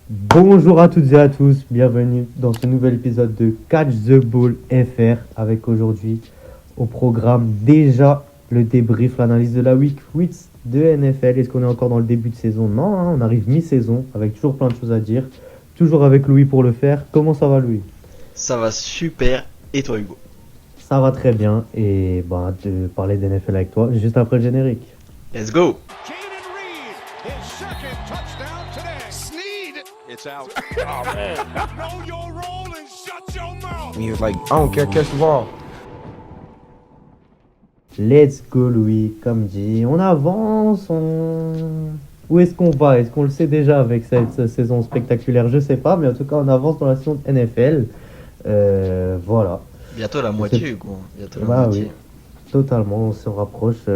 Bonjour à toutes et à tous, bienvenue dans ce nouvel épisode de Catch the Ball FR avec aujourd'hui au programme déjà le débrief, l'analyse de la Week 8 de NFL. Est-ce qu'on est encore dans le début de saison? Non, hein, on arrive mi-saison avec toujours plein de choses à dire. Toujours avec Louis pour le faire. Comment ça va Louis? Ça va super. Et toi, Hugo? Ça va très bien et de parler d'NFL avec toi juste après le générique. Let's go! Jaden Reed, his second touchdown today. Sneed. It's out. Oh man. Know your role and shut your mouth. He was like, I don't care, catch the ball. Let's go Louis, comme dit. On avance, Où est-ce qu'on va? Est-ce qu'on le sait déjà avec cette saison spectaculaire? Je sais pas, mais en tout cas on avance dans la saison de NFL. Voilà. Bientôt la moitié, Hugo. Bientôt la Bah moitié. oui, totalement, on se rapproche.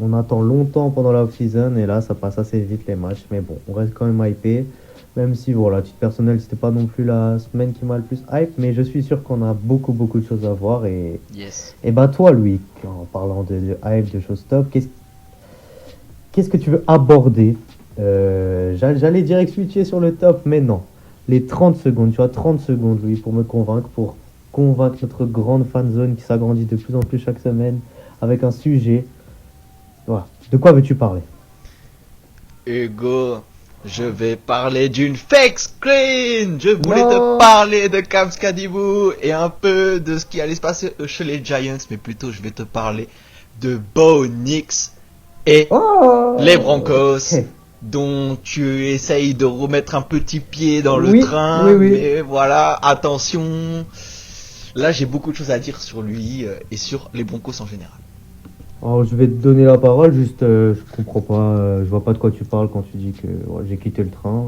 On attend longtemps pendant la off-season et là ça passe assez vite les matchs. Mais bon, on reste quand même hypé. Même si, voilà, à titre personnel, c'était pas non plus la semaine qui m'a le plus hype, mais je suis sûr qu'on a beaucoup de choses à voir. Yes. Et bah toi, Louis, en parlant de hype, de choses top, qu'est-ce que tu veux aborder? J'allais direct switcher sur le top, mais non. Les 30 secondes, tu as 30 secondes, Louis, pour me convaincre, pour convaincre notre grande fanzone qui s'agrandit de plus en plus chaque semaine avec un sujet. Voilà. De quoi veux-tu parler? Hugo, je vais parler d'une fake screen. Je voulais Non. te parler de Cam Skadibou et un peu de ce qui allait se passer chez les Giants, mais plutôt je vais te parler de Bo Nix et les Broncos. Dont tu essayes de remettre un petit pied dans le Oui, train, oui. mais voilà, attention. Là, j'ai beaucoup de choses à dire sur lui et sur les Broncos en général. Alors, je vais te donner la parole, juste, je comprends pas, je vois pas de quoi tu parles quand tu dis que ouais, j'ai quitté le train.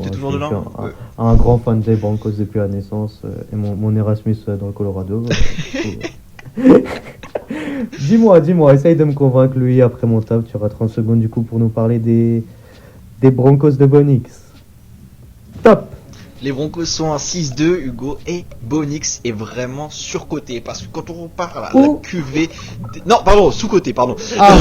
T'es toujours dedans? Je suis Ouais. un grand fan des Broncos depuis la naissance et mon Erasmus dans le Colorado. Dis-moi, essaye de me convaincre, lui, après mon top. Tu auras 30 secondes du coup pour nous parler des Broncos de Bonix. Top! Les Broncos sont en 6-2, Hugo, et Bonix est vraiment surcoté. Parce que quand on parle à la QV... Non, pardon, sous-coté, pardon. Ah.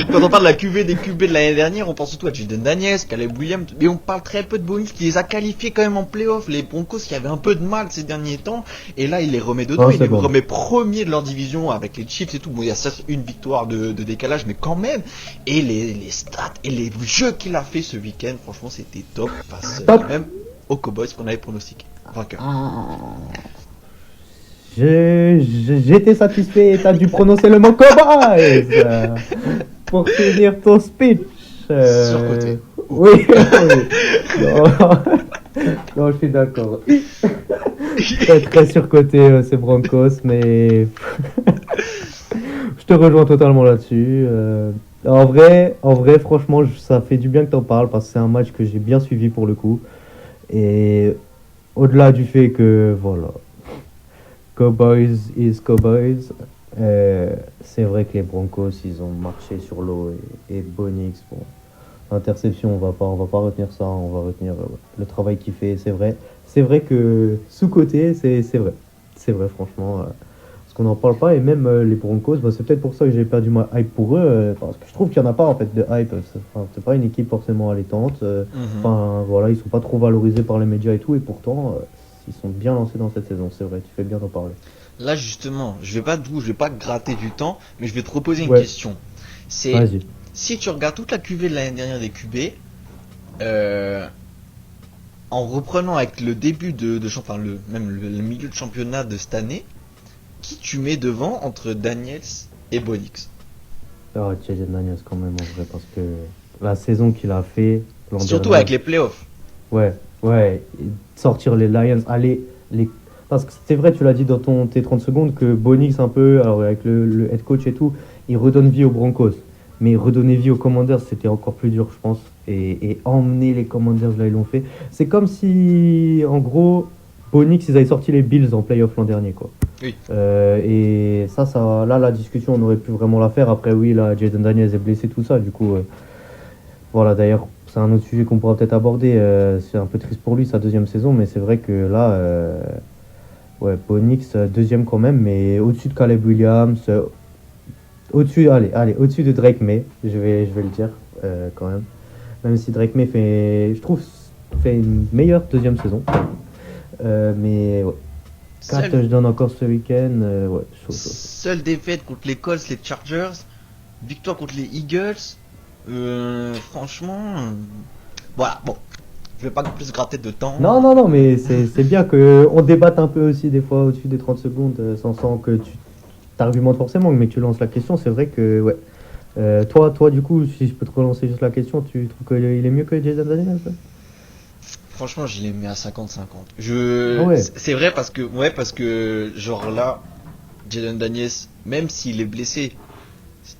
Quand on parle de la QV des QB de l'année dernière, on pense surtout à Jaden Daniels, Caleb Williams, mais on parle très peu de Bonix qui les a qualifiés quand même en playoff. Les Broncos qui avaient un peu de mal ces derniers temps, et là il les remet dedans, il les remet premiers de leur division avec les Chiefs et tout. Bon, il y a certes une victoire de décalage, mais quand même. Et les stats et les jeux qu'il a fait ce week-end, franchement c'était top. Parce Top. même aux Cowboys qu'on avait pronostiqué vainqueur. J'étais satisfait et t'as dû prononcer le mot Cowboys pour finir ton speech. Surcoté. Oui. Non. Non, je suis d'accord. Très surcoté ces Broncos, mais je te rejoins totalement là-dessus. En vrai, franchement, ça fait du bien que t'en parles parce que c'est un match que j'ai bien suivi pour le coup. Et au-delà du fait que, voilà, Cowboys is Cowboys, c'est vrai que les Broncos, ils ont marché sur l'eau et Bonix, bon, interception, on va pas retenir ça, on va retenir le travail qu'il fait, c'est vrai que sous-côté, c'est vrai franchement, parce qu'on n'en parle pas, et même les Broncos, c'est peut-être pour ça que j'ai perdu ma hype pour eux, parce que je trouve qu'il n'y en a pas en fait de hype, c'est pas une équipe forcément allaitante, voilà, ils sont pas trop valorisés par les médias et tout, et pourtant, ils sont bien lancés dans cette saison, c'est vrai, tu fais bien d'en parler. Là justement, je vais pas gratter du temps, mais je vais te proposer une Ouais. question. C'est Vas-y. si tu regardes toute la QV de l'année dernière des QB, en reprenant avec le début le milieu de championnat de cette année, qui tu mets devant entre Daniels et Bonix? Ah, Jaden Daniels quand même en vrai, parce que la saison qu'il a fait l'an Surtout dernier, avec les playoffs. ouais, et sortir les Lions, parce que c'est vrai, tu l'as dit dans tes 30 secondes, que Bonix un peu, alors avec le head coach et tout, il redonne vie aux Broncos. Mais redonner vie aux Commanders, c'était encore plus dur, je pense. Et emmener les Commanders, là, ils l'ont fait. C'est comme si, en gros, Bonix, ils avaient sorti les Bills en playoff l'an dernier, quoi. Oui. Et là, la discussion, on aurait pu vraiment la faire. Après, oui, là, Jaden Daniels est blessé, tout ça. Du coup, voilà, d'ailleurs, c'est un autre sujet qu'on pourra peut-être aborder. C'est un peu triste pour lui, sa deuxième saison. Mais c'est vrai que là, ouais, Bonix, deuxième quand même, mais au-dessus de Caleb Williams, au-dessus de Drake May, je vais le dire quand même. Même si Drake May fait, je trouve, fait une meilleure deuxième saison. Mais ouais. 4 Seule, touchdowns encore ce week-end. Ouais, chaud. seule défaite contre les Colts, les Chargers. Victoire contre les Eagles. Franchement, voilà. Bon, je vais pas plus gratter de temps. Non, mais c'est bien qu'on débatte un peu aussi des fois au-dessus des 30 secondes sans que tu t'argumentes forcément, mais que tu lances la question. C'est vrai que, ouais. Toi, du coup, si je peux te relancer juste la question, tu trouves qu'il est mieux que Jason Daniels? Franchement, je l'ai mis à 50-50. Ah ouais. C'est vrai parce que genre là, Jalen Daniels, même s'il est blessé,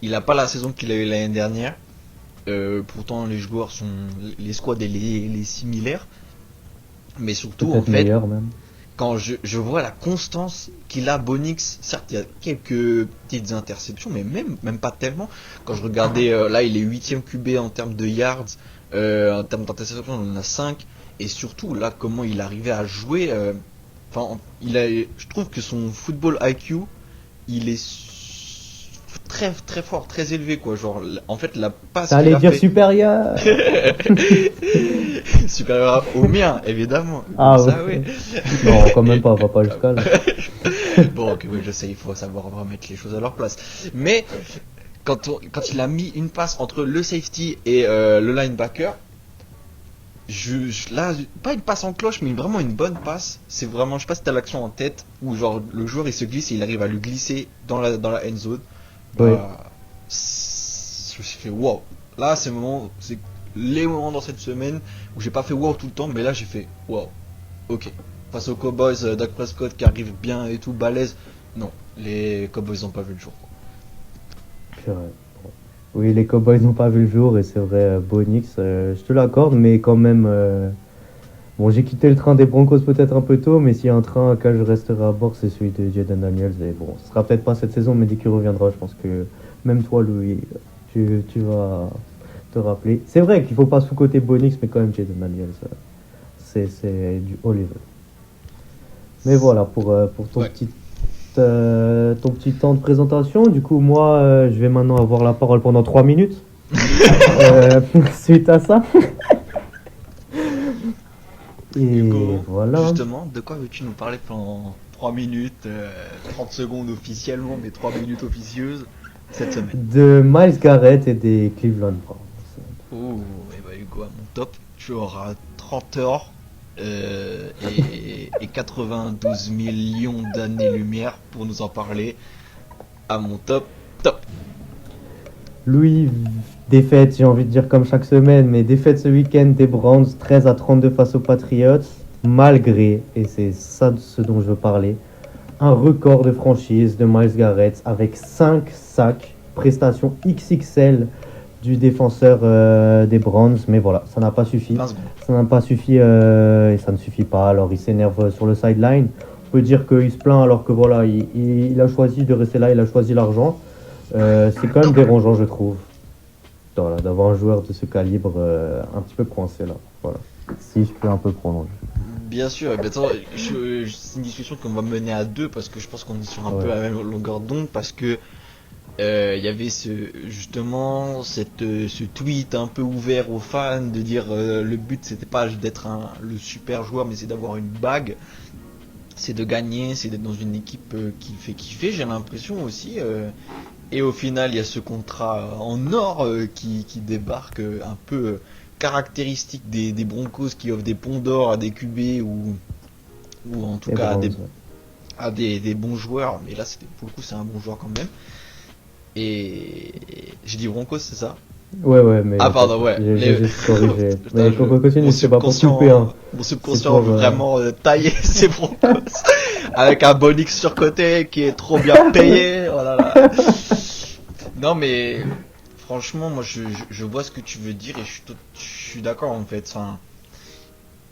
il a pas la saison qu'il a eu l'année dernière. Pourtant, les joueurs sont, les squads et les similaires. Mais surtout, en Peut-être fait, meilleur même. quand je vois la constance qu'il a, Bonix, certes, il y a quelques petites interceptions, mais même pas tellement. Quand je regardais, là, il est 8ème QB en termes de yards, en termes d'interceptions, on en a 5. Et surtout, là, comment il arrivait à jouer. Enfin, je trouve que son football IQ, il est très très fort, très élevé, quoi. Genre, en fait, la passe qu'il T'allais a dire fait, supérieur. supérieur au mien, évidemment. Ah Ça, ouais. oui. Non, quand même pas, on va pas jusqu'à là. Bon, ok, oui, je sais, il faut savoir remettre les choses à leur place. Mais quand il a mis une passe entre le safety et le linebacker, là, pas une passe en cloche, mais vraiment une bonne passe. C'est vraiment, je sais pas si t'as l'action en tête, où genre le joueur il se glisse et il arrive à le glisser dans la end zone. Oui. Je me suis fait wow. Là, c'est les moments dans cette semaine où j'ai pas fait wow tout le temps, mais là j'ai fait wow. Ok. Face aux Cowboys, Dak Prescott qui arrive bien et tout, balèze. Non, les Cowboys ont pas vu le jour. C'est vrai. Oui, les Cowboys n'ont pas vu le jour et c'est vrai, Bonix, je te l'accorde, mais quand même. Bon, j'ai quitté le train des Broncos peut-être un peu tôt, mais s'il y a un train auquel je resterai à bord, c'est celui de Jaden Daniels. Et bon, ce sera peut-être pas cette saison, mais dès qu'il reviendra, je pense que même toi, Louis, tu vas te rappeler. C'est vrai qu'il faut pas sous-coter Bonix, mais quand même Jaden Daniels, c'est du haut level. Mais voilà, pour Ouais. ton petit temps de présentation. Du coup, moi, je vais maintenant avoir la parole pendant 3 minutes. Suite à ça. Et Hugo, voilà. justement, de quoi veux-tu nous parler pendant 3 minutes, 30 secondes officiellement, mais 3 minutes officieuses cette semaine? De Miles Garrett et des Cleveland Browns. Oh, et bah Hugo, à mon top, tu auras 30 heures et 92 millions d'années-lumière pour nous en parler. À mon top. Louis, défaite, j'ai envie de dire comme chaque semaine, mais défaite ce week-end des Browns 13-32 face aux Patriots, malgré, et c'est ça de ce dont je veux parler, un record de franchise de Miles Garrett avec 5 sacs, prestation XXL du défenseur des Browns, mais voilà, ça n'a pas suffi. 20 secondes. Ça n'a pas suffi et ça ne suffit pas, alors il s'énerve sur le sideline. On peut dire qu'il se plaint alors que voilà, il a choisi de rester là, il a choisi l'argent. C'est quand même dérangeant, je trouve, voilà, d'avoir un joueur de ce calibre un petit peu coincé là. Voilà. Si je peux un peu prolonger. Bien sûr, et bien, attends, c'est une discussion qu'on va mener à deux parce que je pense qu'on est sur un Ouais. peu la même longueur d'onde parce que il y avait justement ce tweet un peu ouvert aux fans de dire le but c'était pas d'être le super joueur mais c'est d'avoir une bague, c'est de gagner, c'est d'être dans une équipe qui fait kiffer, j'ai l'impression aussi. Et au final, il y a ce contrat en or qui débarque un peu caractéristique des Broncos qui offrent des ponts d'or à des QB ou en tout Les cas Browns, ouais. à des bons joueurs. Mais là, pour le coup, c'est un bon joueur quand même. Et j'ai dit Broncos, c'est ça? Ouais, mais. Ah, pardon, ouais. J'ai juste corrigé. Putain, Mais continue, mon c'est pas pour couper. Hein. mon subconscient pour, veut vraiment tailler ses Broncos avec un Bonix surcoté qui est trop bien payé. Oh là là. Non mais franchement, moi je vois ce que tu veux dire et je suis d'accord en fait. Enfin,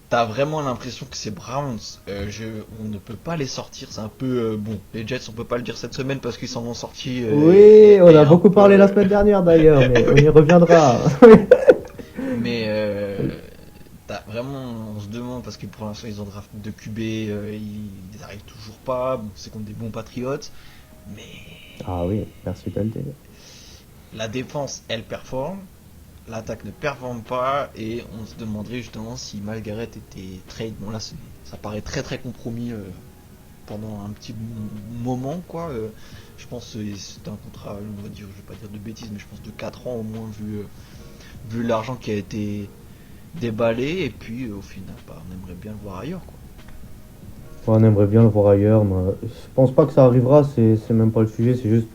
t'as vraiment l'impression que ces Browns, on ne peut pas les sortir. C'est un peu bon. Les Jets, on peut pas le dire cette semaine parce qu'ils s'en ont sortis. Oui, on et a un beaucoup peu, parlé la semaine dernière d'ailleurs, mais on y reviendra. Mais vraiment, on se demande parce que pour l'instant ils ont drafté de QB, ils arrivent toujours pas. Bon, c'est contre des bons Patriotes, mais Ah oui, merci de le dire. la défense, elle performe. l'attaque ne performe pas et on se demanderait justement si Margaret était trade. Bon là ça paraît très très compromis pendant un petit moment quoi. Je pense que c'est un contrat, on va dire, je vais pas dire de bêtises, mais je pense de 4 ans au moins vu l'argent qui a été déballé et puis au final on aimerait bien le voir ailleurs quoi. On aimerait bien le voir ailleurs, mais je pense pas que ça arrivera, c'est même pas le sujet, c'est juste.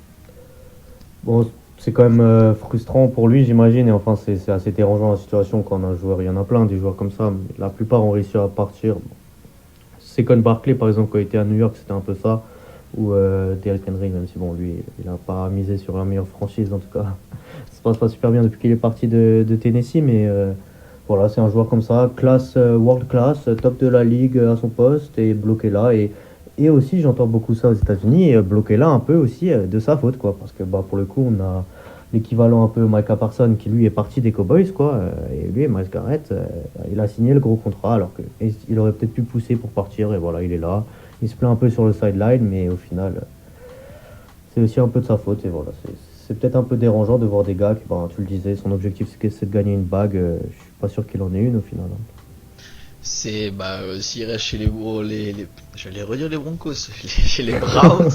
Bon, c'est quand même frustrant pour lui, j'imagine, et enfin, c'est assez dérangeant la situation quand on a un joueur, il y en a plein des joueurs comme ça, mais la plupart ont réussi à partir. Bon. Second Barkley, par exemple, quand il était à New York, c'était un peu ça, ou Derrick Henry, même si bon, lui, il a pas misé sur la meilleure franchise, en tout cas, ça se passe pas super bien depuis qu'il est parti de Tennessee, mais voilà, c'est un joueur comme ça, classe, world class, top de la ligue à son poste, et bloqué là, et aussi, j'entends beaucoup ça aux États-Unis, et bloqué là un peu aussi de sa faute, quoi. Parce que bah, pour le coup, on a l'équivalent un peu Micah Parsons qui lui est parti des Cowboys, quoi. Et lui, Myles Garrett, il a signé le gros contrat alors qu'il aurait peut-être pu pousser pour partir, et voilà, il est là. Il se plaint un peu sur le sideline, mais au final, c'est aussi un peu de sa faute, et voilà. C'est peut-être un peu dérangeant de voir des gars qui, bah, tu le disais, son objectif c'est de gagner une bague. Je suis pas sûr qu'il en ait une au final. Hein. C'est s'il reste chez j'allais redire les Broncos, chez les Browns,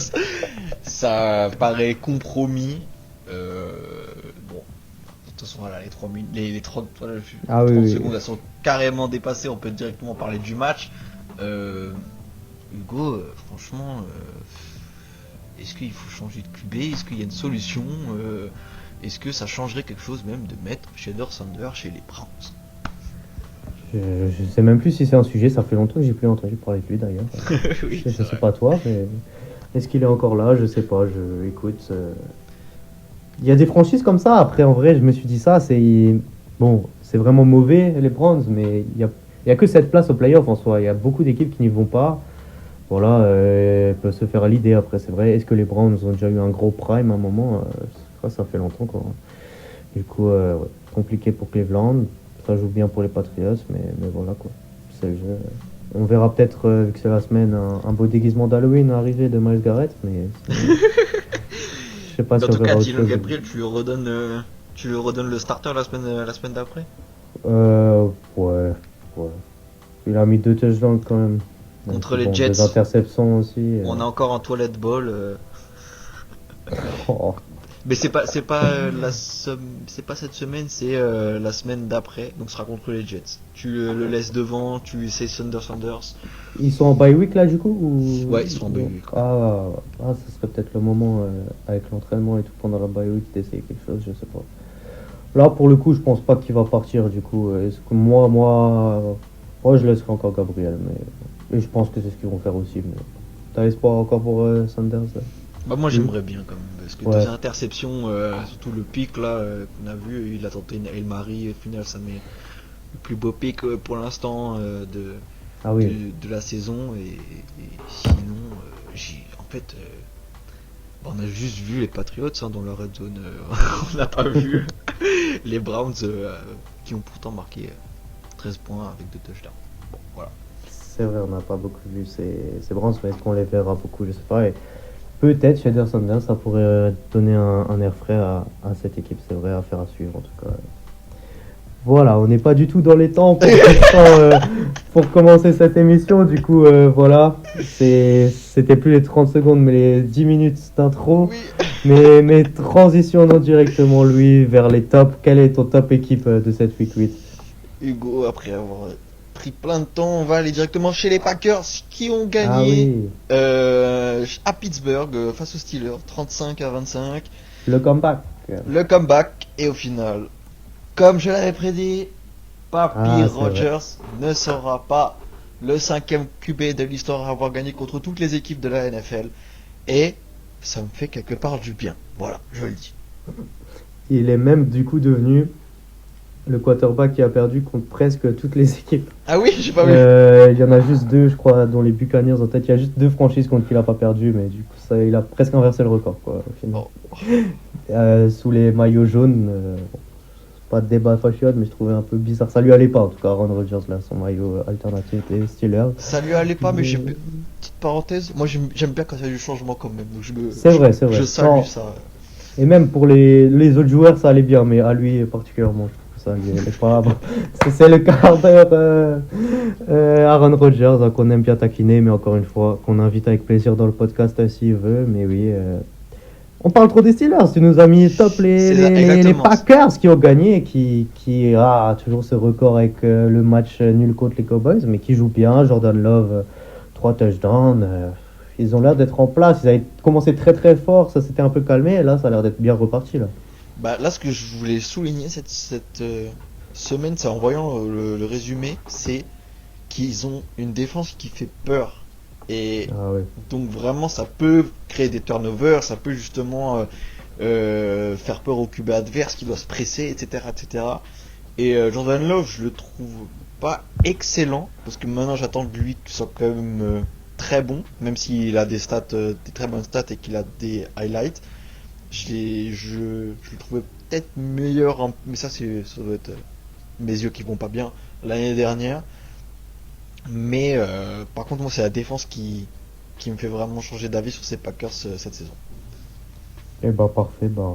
ça paraît compromis. Bon, de toute façon voilà, les 30, voilà, Ah 30 oui, secondes elles sont carrément dépassées, on peut directement parler du match. Hugo, franchement, est-ce qu'il faut changer de QB? Est-ce qu'il y a une solution? Est-ce que ça changerait quelque chose même de mettre Shedeur Sanders chez les Browns? Je sais même plus si c'est un sujet, ça fait longtemps que j'ai plus entendu parler de lui d'ailleurs. Oui, Je sais pas toi, mais est-ce qu'il est encore là? Je sais pas, écoute. Il y a des franchises comme ça, après en vrai, je me suis dit ça, bon, c'est vraiment mauvais les Browns, mais il y a que cette place au playoff en soi. Il y a beaucoup d'équipes qui n'y vont pas. Voilà, peuvent se faire à l'idée après, c'est vrai. Est-ce que les Browns ont déjà eu un gros prime à un moment? Ça fait longtemps quoi. Du coup, ouais, compliqué pour Cleveland. Ça joue bien pour les Patriots, mais voilà quoi. C'est le jeu. On verra peut-être, vu que c'est la semaine, un beau déguisement d'Halloween arriver de Myles Garrett, mais je sais pas Dans si on tout cas, verra autre Dylan chose. Gabriel, tu lui redonnes le starter la semaine d'après? Ouais. Il a mis 2 touchdowns quand même. Contre Donc, les Jets. 2 interceptions aussi. On est encore en toilette ball. Oh, Mais c'est pas c'est pas cette semaine, c'est la semaine d'après, donc ce sera contre les Jets. Tu le laisses devant, tu essaies Sanders. Ils sont en bye week là du coup ou... Ouais, ils sont en bye week. Ah, ça serait peut-être le moment avec l'entraînement et tout pendant la bye week d'essayer quelque chose, je sais pas. Là pour le coup, je pense pas qu'il va partir du coup. Est-ce que moi je laisserai encore Gabriel, mais et je pense que c'est ce qu'ils vont faire aussi. Mais t'as espoir encore pour Sanders là? Bah moi j'aimerais bien quand même, parce que Ouais. 2 interceptions, surtout le pic là qu'on a vu, il a tenté une Hail Mary, au final ça met le plus beau pic pour l'instant Ah oui. de la saison et sinon en fait on a juste vu les Patriots hein, dans la red zone, on n'a pas vu les Browns qui ont pourtant marqué 13 points avec 2 touchdowns. Bon voilà. C'est vrai, on n'a pas beaucoup vu ces Browns, mais est-ce qu'on les verra beaucoup? Je sais pas. Et peut-être Shader Sanders, ça pourrait donner un air frais à cette équipe, c'est vrai, à faire à suivre en tout cas. Voilà, on n'est pas du tout dans les temps pour commencer cette émission, du coup voilà, c'était plus les 30 secondes mais les 10 minutes d'intro. Oui. Mais transitionnons directement lui vers les tops. Quelle est ton top équipe de cette week 8? Hugo, après avoir pris plein de temps, on va aller directement chez les Packers qui ont Ah gagné oui, à Pittsburgh face aux Steelers 35-25. le comeback. Le comeback et au final, comme je l'avais prédit, Papy Ah, c'est Rogers ne sera pas le 5e QB de l'histoire à avoir gagné contre toutes les équipes de la NFL et ça me fait quelque part du bien. Voilà, je le dis. Il est même du coup devenu le quarterback qui a perdu contre presque toutes les équipes. Ah oui, j'ai pas vu. Il y en a juste 2, je crois, dont les Buccaneers en tête. Il y a juste 2 franchises contre qui il n'a pas perdu, mais du coup, il a presque inversé le record, quoi, au final. Oh. Sous les maillots jaunes, pas de débat fashion, mais je trouvais un peu bizarre. Ça lui allait pas, en tout cas, Aaron Rodgers, là, son maillot alternatif des Steelers. Ça lui allait pas, mais Mais- petite parenthèse, moi j'aime bien quand il y a du changement quand même. Donc C'est vrai, c'est vrai. Je salue Non. ça. Et même pour les autres joueurs, ça allait bien, mais à lui particulièrement, je trouve que ça, lui, il est pas... bon. C'est le quart d'heure Aaron Rodgers, hein, qu'on aime bien taquiner, mais encore une fois, qu'on invite avec plaisir dans le podcast s'il veut, mais oui... On parle trop des Steelers, tu nous as mis top C'est ça, les exactement. Packers qui ont gagné, qui a toujours ce record avec le match nul contre les Cowboys, mais qui jouent bien. Jordan Love, 3 touchdowns. Ils ont l'air d'être en place. Ils avaient commencé très très fort, ça s'était un peu calmé, et là ça a l'air d'être bien reparti. Là. Bah, là, ce que je voulais souligner cette semaine, c'est en voyant le résumé, c'est qu'ils ont une défense qui fait peur. Et Ah ouais. donc vraiment, ça peut créer des turnovers, ça peut justement faire peur au QB adverse qui doit se presser, etc., etc. Et Jordan Love, je le trouve pas excellent parce que maintenant j'attends de lui qu'il soit quand même très bon, même s'il a des stats, des très bonnes stats et qu'il a des highlights. Je le trouvais peut-être meilleur, mais ça doit être mes yeux qui vont pas bien l'année dernière. Mais par contre, moi, c'est la défense qui me fait vraiment changer d'avis sur ces Packers cette saison. Et bah parfait, bah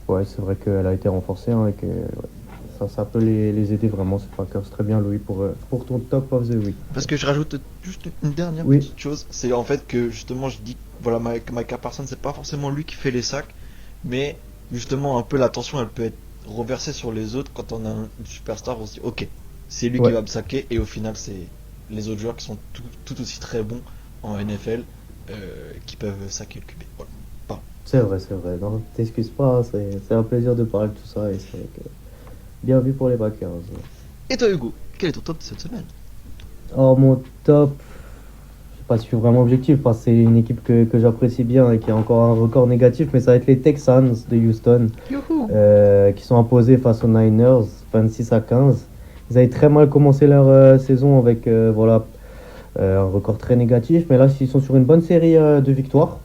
ouais, c'est vrai qu'elle a été renforcée, hein, et que ouais, ça peut les aider vraiment, ces Packers. Très bien, Louis, pour ton top of the week. Parce que je rajoute juste une dernière Oui. petite chose, c'est en fait que justement, je dis, voilà, Micah Parsons, c'est pas forcément lui qui fait les sacs, mais justement, un peu l'attention, elle peut être reversée sur les autres quand on a une superstar, on se dit, ok, c'est lui Ouais. qui va me saquer, et au final, c'est les autres joueurs qui sont tout aussi très bons en NFL qui peuvent saquer le QB. Voilà. C'est vrai. Non, t'excuses pas, c'est un plaisir de parler de tout ça, et c'est vrai que bien vu pour les Packers. Et toi, Hugo, quel est ton top de cette semaine? Alors mon top, je sais pas si je suis vraiment objectif, parce que c'est une équipe que j'apprécie bien et qui a encore un record négatif, mais ça va être les Texans de Houston, Youhou! qui sont imposés face aux Niners, 26-15. Ils avaient très mal commencé leur saison avec voilà, un record très négatif, mais là ils sont sur une bonne série de victoires.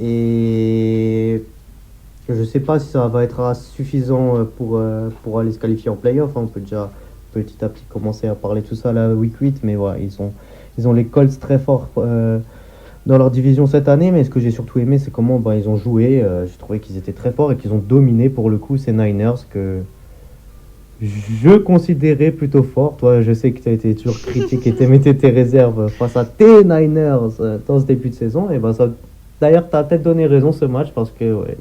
Et je sais pas si ça va être suffisant pour aller se qualifier en playoff, hein. On peut déjà petit à petit commencer à parler tout ça la week 8, mais voilà, ils ont les Colts très forts dans leur division cette année, mais ce que j'ai surtout aimé, c'est comment ils ont joué. J'ai trouvé qu'ils étaient très forts et qu'ils ont dominé pour le coup ces Niners que je considérais plutôt forts. Toi, je sais que tu as été toujours critique et tu mettais tes réserves face à tes Niners dans ce début de saison, et ça. D'ailleurs, tu as peut-être donné raison ce match parce que ouais,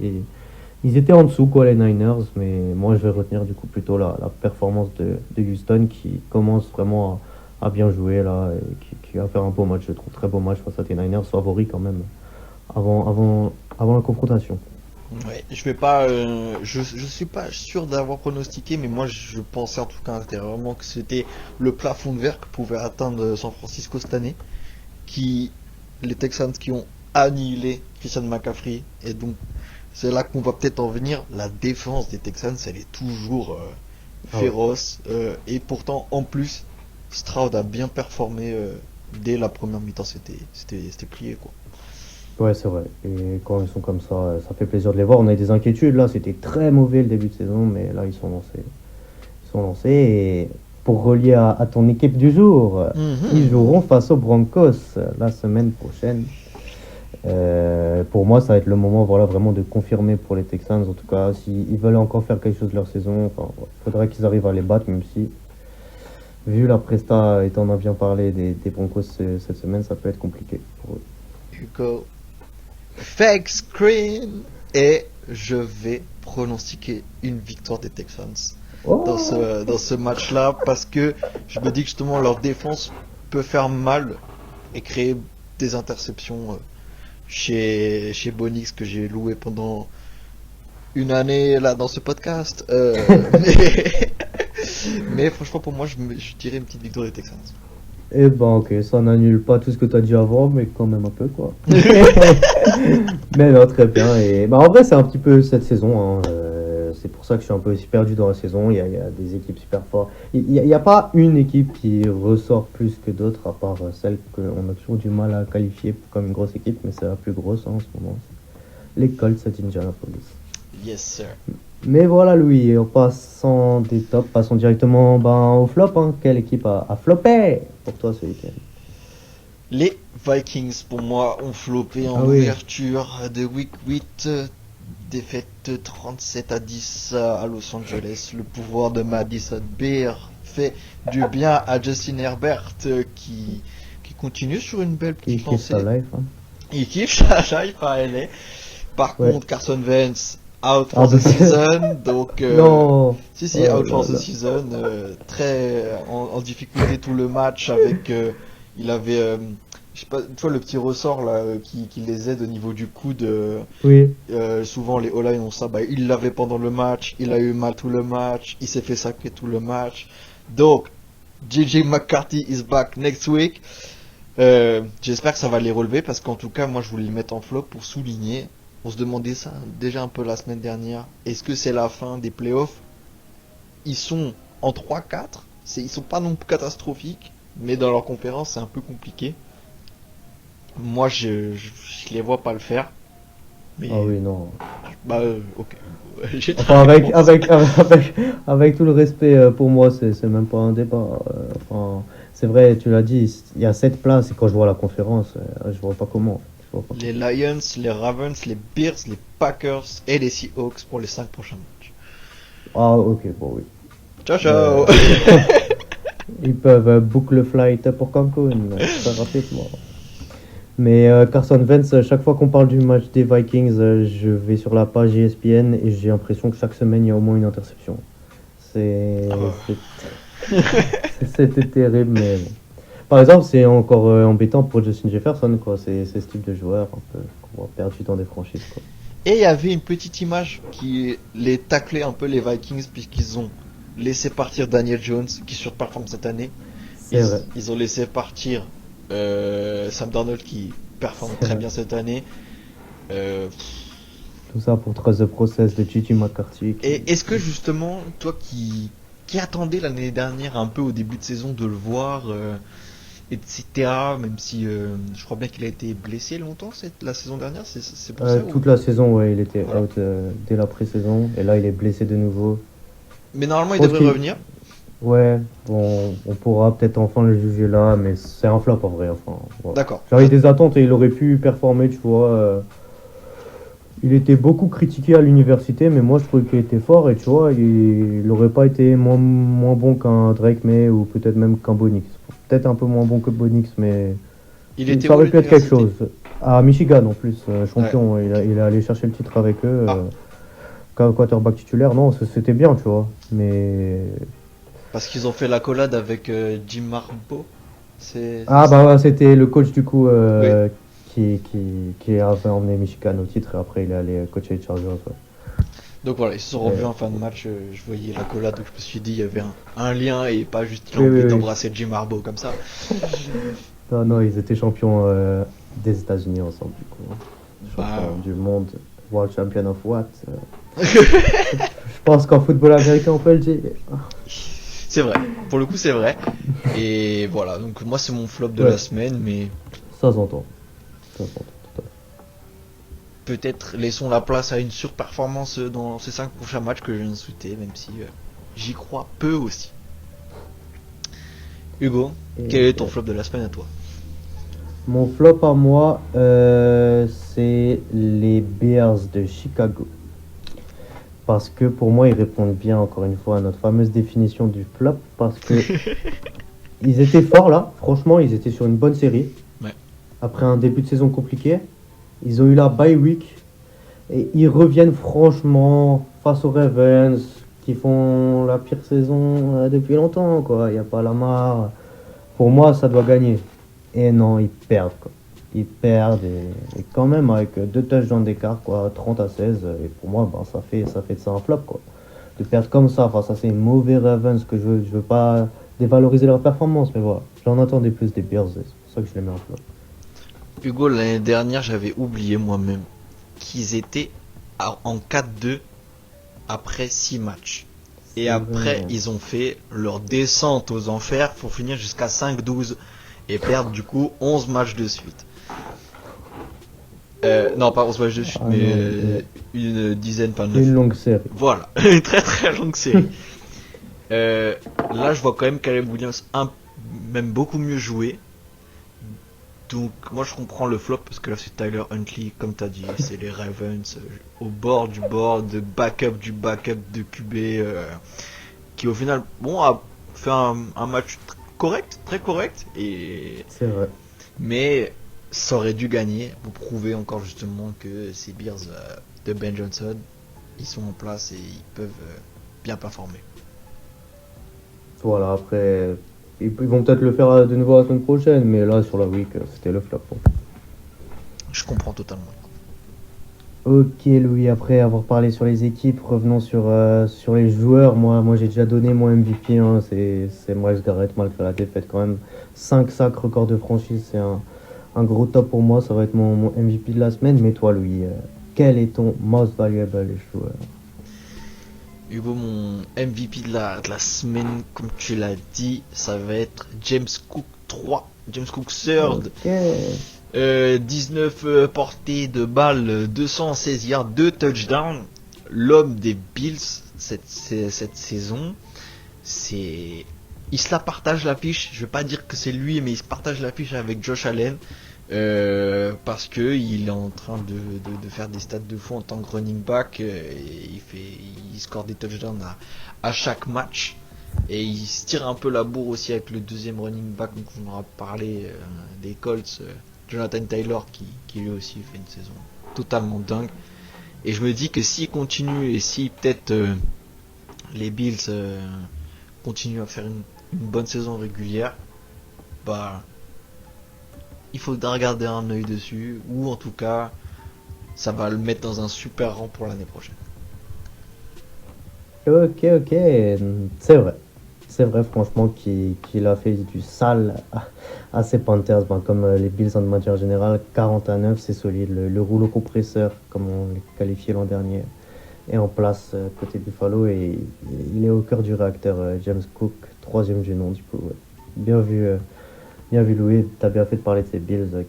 ils étaient en dessous, quoi, les Niners, mais moi je vais retenir du coup plutôt la performance de Houston qui commence vraiment à bien jouer là et qui va faire un beau match, je trouve, très beau match face à tes Niners, favoris quand même avant la confrontation. Ouais, je vais pas, je suis pas sûr d'avoir pronostiqué, mais moi je pensais en tout cas intérieurement que c'était le plafond de verre que pouvait atteindre San Francisco cette année, les Texans qui ont annihilé Christian McCaffrey, et donc c'est là qu'on va peut-être en venir. La défense des Texans, elle est toujours féroce, et pourtant en plus Stroud a bien performé dès la première mi-temps, c'était plié quoi. Ouais, c'est vrai. Et quand ils sont comme ça fait plaisir de les voir. On a eu des inquiétudes là, c'était très mauvais le début de saison, mais là ils sont lancés. Ils sont lancés. Et pour relier à ton équipe du jour, ils joueront face aux Broncos la semaine prochaine. Pour moi, ça va être le moment, voilà, vraiment de confirmer pour les Texans. En tout cas, s'ils veulent encore faire quelque chose de leur saison, il faudrait qu'ils arrivent à les battre, même si, vu la presta, et t'en as bien parlé des Broncos cette semaine, ça peut être compliqué pour eux. Hugo, fake screen, et je vais pronostiquer une victoire des Texans Oh, dans ce match-là, parce que je me dis que justement leur défense peut faire mal et créer des interceptions chez Bonix, que j'ai loué pendant une année là dans ce podcast. Mais franchement, pour moi, je dirais une petite victoire des Texans. et ok, ça n'annule pas tout ce que tu as dit avant, mais quand même un peu, quoi. Mais non, très bien. Et en vrai, c'est un petit peu cette saison, hein. C'est pour ça que je suis un peu aussi perdu dans la saison. Il y a des équipes super fortes. Il n'y a pas une équipe qui ressort plus que d'autres, à part celle qu'on a toujours du mal à qualifier comme une grosse équipe, mais c'est la plus grosse, hein, en ce moment. Les Colts d'Indianapolis. Yes, sir. Mais voilà, Louis, en passant des tops, passons directement au flop, hein. Quelle équipe a floppé pour toi ce week-end? Les Vikings, pour moi, ont floppé en Ah oui. ouverture de Week 8. Défaite 37-10 à Los Angeles. Le pouvoir de Madison Beer fait du bien à Justin Herbert qui continue sur une belle Qui petite kiffe sa lancée. life. Hein. Il kiffe sa life à LA. Par Ouais. contre, Carson Wentz out Ah, for the bah, season. Donc, Non. si, Oh out là for the là. season. Très en difficulté tout le match avec. Il avait. Je sais pas, tu vois le petit ressort là qui les aide au niveau du coude. Oui. Souvent les O-line ont ça, bah, il l'avait pendant le match, il a eu mal tout le match, il s'est fait sacrer tout le match. Donc, JJ McCarthy is back next week. J'espère que ça va les relever parce qu'en tout cas, moi je voulais le mettre en flop pour souligner. On se demandait ça déjà un peu la semaine dernière. Est-ce que c'est la fin des playoffs? Ils sont en 3-4, ils sont pas non plus catastrophiques, mais dans leur conférence c'est un peu compliqué. Moi je les vois pas le faire. Mais Ah oui, non. bah ok. J'ai ta Enfin, avec, réponse. avec tout le respect pour moi, c'est même pas un débat. Enfin, c'est vrai, tu l'as dit, il y a 7 places et quand je vois la conférence, je vois pas comment. Je vois pas. Les Lions, les Ravens, les Bears, les Packers et les Seahawks pour les 5 prochains matchs. Ah, ok, bon, oui. Ciao ciao. Ils peuvent book le flight pour Cancun très rapidement. Mais Carson Wentz, chaque fois qu'on parle du match des Vikings, je vais sur la page ESPN et j'ai l'impression que chaque semaine il y a au moins une interception. C'est c'était terrible, mais bon. Par exemple, c'est encore embêtant pour Justin Jefferson, quoi. C'est ce type de joueur un peu qu'on voit perdu dans des franchises, quoi. Et il y avait une petite image qui les taclait un peu les Vikings puisqu'ils ont laissé partir Daniel Jones qui surperforme cette année. C'est vrai. Ils ont laissé partir Sam Darnold qui performe C'est très vrai. bien cette année. Tout ça pour trust the process de Gigi McCarthy. Et est-ce que justement, toi qui attendais l'année dernière un peu au début de saison de le voir, etc., même si je crois bien qu'il a été blessé longtemps la saison dernière, c'est pour ça Toute la saison, ouais, il était Voilà. out dès la pré-saison et là il est blessé de nouveau. Mais normalement, il Je pense devrait qu'il- revenir. Ouais, bon, on pourra peut-être enfin le juger là, mais c'est un flop en vrai. Enfin, voilà. D'accord. J'avais des attentes et il aurait pu performer, tu vois. Il était beaucoup critiqué à l'université, mais moi je trouvais qu'il était fort et tu vois, il n'aurait pas été moins bon qu'un Drake May ou peut-être même qu'un Bonix. Peut-être un peu moins bon que Bonix, mais Il était ça où à aurait pu être quelque l'université chose. À Michigan en plus, champion, il est allé chercher le titre avec eux. Ah. Comme quarterback titulaire, non, c'était bien, tu vois. Mais. Parce qu'ils ont fait l'accolade avec Jim Harbaugh. Ah bah ouais, c'était le coach du coup qui avait emmené Michigan au titre et après il est allé coacher les Chargers. Ouais. Donc voilà, ils se sont revus en fin de match. Je voyais l'accolade, donc je me suis dit il y avait un lien et pas juste il a Oui, envie oui, oui. d'embrasser Jim Harbaugh comme ça. Non, non, ils étaient champions des États-Unis ensemble du coup. Champions Bah. du monde, World Champion of what Je pense qu'en football américain on peut le dire. C'est vrai, pour le coup c'est vrai. Et voilà, donc moi c'est mon flop de Ouais. la semaine, mais Ça s'entend. Ça s'entend tout à fait. peut-être laissons la place à une surperformance dans ces 5 prochains matchs que je viens de souhaiter, même si j'y crois peu aussi. Hugo, Et, quel est ton flop de la semaine à toi? Mon flop à moi, c'est les Bears de Chicago. Parce que pour moi, ils répondent bien, encore une fois, à notre fameuse définition du flop. Parce que ils étaient forts là, franchement, ils étaient sur une bonne série. Ouais. Après un début de saison compliqué, ils ont eu la bye week. Et ils reviennent franchement face aux Ravens, qui font la pire saison depuis longtemps, quoi. Il n'y a pas la marre. Pour moi, ça doit gagner. Et non, ils perdent, quoi. Ils perdent et quand même avec 2 touchdowns d'écart, quoi, 30-16. Et pour moi, ben, ça fait de ça un flop, quoi. De perdre comme ça face à ces mauvais Ravens que je veux pas dévaloriser leur performance, mais voilà. J'en attendais plus des Bears, c'est pour ça que je les mets en flop. Hugo, l'année dernière j'avais oublié moi-même qu'ils étaient en 4-2 après 6 matchs. Et C'est après, vrai. ils ont fait leur descente aux enfers pour finir jusqu'à 5-12 et perdre du coup 11 matchs de suite. Non, pas 11 matchs de suite, Ah mais non, une dizaine, pas 9. Une longue série. Voilà, une très très longue série. Là, je vois quand même Caleb Williams même beaucoup mieux jouer. Donc moi je comprends le flop parce que là c'est Tyler Huntley, comme t'as dit, c'est les Ravens au bord du bord, de backup du backup de QB qui au final bon a fait un match correct, très correct, C'est vrai. mais ça aurait dû gagner pour prouver encore justement que ces Bears de Ben Johnson ils sont en place et ils peuvent bien performer. Voilà, après, ils vont peut-être le faire de nouveau la semaine prochaine, mais là, sur la week, c'était le flop. Je comprends totalement. Ok, Louis, après avoir parlé sur les équipes, revenons sur les joueurs. Moi j'ai déjà donné mon MVP, hein, c'est Miles Garrett, malgré la défaite quand même. 5 sacs, record de franchise, c'est un gros top pour moi, ça va être mon MVP de la semaine. Mais toi, Louis, quel est ton most valuable joueur? Hugo, mon MVP de la semaine, comme tu l'as dit, ça va être James Cook 3, James Cook third. Ok. 19 portées de balles, 216 yards, 2 touchdowns. L'homme des Bills cette saison, c'est... Il se la partage l'affiche, je vais pas dire que c'est lui, mais il se partage l'affiche avec Josh Allen. Parce que il est en train de faire des stats de fou en tant que running back. Et il score des touchdowns à chaque match. Et il se tire un peu la bourre aussi avec le deuxième running back dont on aura parlé des Colts, Jonathan Taylor, qui lui aussi fait une saison totalement dingue. Et je me dis que s'il continue et si peut-être les Bills continuent à faire une bonne saison régulière, bah il faudra regarder un œil dessus, ou en tout cas ça va le mettre dans un super rang pour l'année prochaine. Ok, c'est vrai. C'est vrai, franchement, qu'il a fait du sale à ses Panthers, ben, comme les Bills en manière générale. 40-9, c'est solide. Le rouleau compresseur, comme on les qualifiait l'an dernier, est en place côté Buffalo et il est au cœur du réacteur. James Cook, troisième du nom, du coup. Ouais. Bien vu, Louis. T'as bien fait de parler de ces Bills